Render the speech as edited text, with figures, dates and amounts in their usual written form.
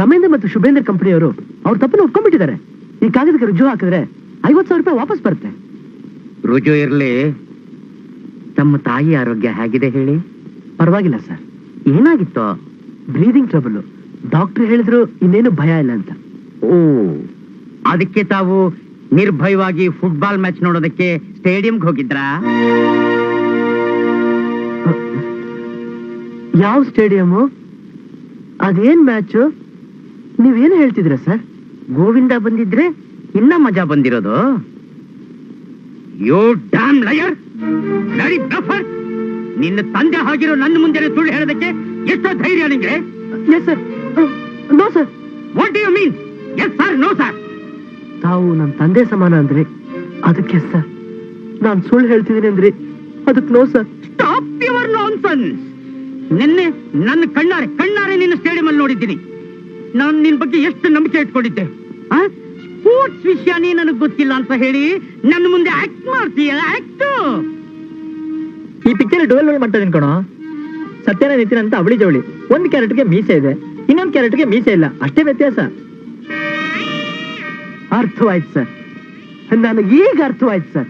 ರಮೇಂದ್ರ ಮತ್ತು ಶುಭೇಂದ್ರ ಕಂಪನಿಯವರು ಅವ್ರ ತಪ್ಪನ್ನು ಒಪ್ಕೊಂಡ್ಬಿಟ್ಟಿದ್ದಾರೆ. ಈ ಕಾಗದಕ್ಕೆ ರುಜು ಹಾಕಿದ್ರೆ 50,000 ರೂಪಾಯಿ ವಾಪಸ್ ಬರುತ್ತೆ. ರುಜು ಇರ್ಲಿ, ತಮ್ಮ ತಾಯಿ ಆರೋಗ್ಯ ಹೇಗಿದೆ ಹೇಳಿ? ಪರವಾಗಿಲ್ಲ ಸರ್. ಏನಾಗಿತ್ತು? Breathing trouble. ಡಾಕ್ಟರ್ ಹೇಳಿದ್ರು ಇನ್ನೇನು ಭಯ ಇಲ್ಲ ಅಂತ. ಓ, ಅದಕ್ಕೆ ತಾವು ನಿರ್ಭಯವಾಗಿ ಫುಟ್ಬಾಲ್ ಮ್ಯಾಚ್ ನೋಡೋದಕ್ಕೆ ಸ್ಟೇಡಿಯಂಗೆ ಹೋಗಿದ್ರಾ? ಯಾವ ಸ್ಟೇಡಿಯಂ? ಅದೇನ್ ಮ್ಯಾಚ್? ನೀವೇನು ಹೇಳ್ತಿದ್ರ ಸರ್? ಗೋವಿಂದ ಬಂದಿದ್ರೆ ಇನ್ನ ಮಜಾ ಬಂದಿರೋದು. You damn liar, bloody bluffer! ನಿನ್ನ ತಂದೆ ಆಗಿರೋ ನನ್ನ ಮುಂದೆ ಸುಳ್ಳು ಹೇಳೋದಕ್ಕೆ ಎಷ್ಟೋ ಧೈರ್ಯ ನಿಂಗೆ? Yes sir. No sir. What do you mean? Yes sir, no sir? ತಾವು ನನ್ನ ತಂದೆ ಸಮಾನ ಅಂದ್ರೆ ಅದಕ್ಕೆ ಸರ್. ನಾನು ಸುಳ್ಳು ಹೇಳ್ತಿದ್ದೀನಿ ಅಂದ್ರೆ ಅದಕ್ಕೆ no sir. Stop your nonsense. ನಿನ್ನೆ ನನ್ನ ಕಣ್ಣಾರೆ ನಿನ್ನ ಸ್ಟೇಡಿಯಂ ಅಲ್ಲಿ ನೋಡಿದ್ದೀನಿ. ನಾನು ನಿನ್ ಬಗ್ಗೆ ಎಷ್ಟು ನಂಬಿಕೆ ಇಟ್ಕೊಂಡಿದ್ದೆ. ಸ್ಪೋರ್ಟ್ಸ್ ವಿಷಯನೇ ನನಗೆ ಗೊತ್ತಿಲ್ಲ ಅಂತ ಹೇಳಿ ನನ್ನ ಮುಂದೆ ಆಕ್ಟ್ ಮಾಡ್ತೀಯ? ಆಕ್ಟ್. ಈ ಪಿಕ್ಚರ್ ಡೋಲ್ ಮಾಡ್ತಾ ಇದೀನಿ ಕಣೋ. ಸತ್ಯನ ನಿತಿನ್ ಅಂತ ಅವಳಿ ಜವಳಿ. ಒಂದು ಕ್ಯಾರೆಕ್ಟರ್ಗೆ ಮೀಸೆ ಇದೆ, ಇನ್ನೊಂದು ಕ್ಯಾರೆಕ್ಟರ್ಗೆ ಮೀಸೆ ಇಲ್ಲ, ಅಷ್ಟೇ ವ್ಯತ್ಯಾಸ. ಅರ್ಥವಾಯ್ತು ಸರ್. ನನಗೆ ಈಗ ಅರ್ಥವಾಯ್ತು ಸರ್.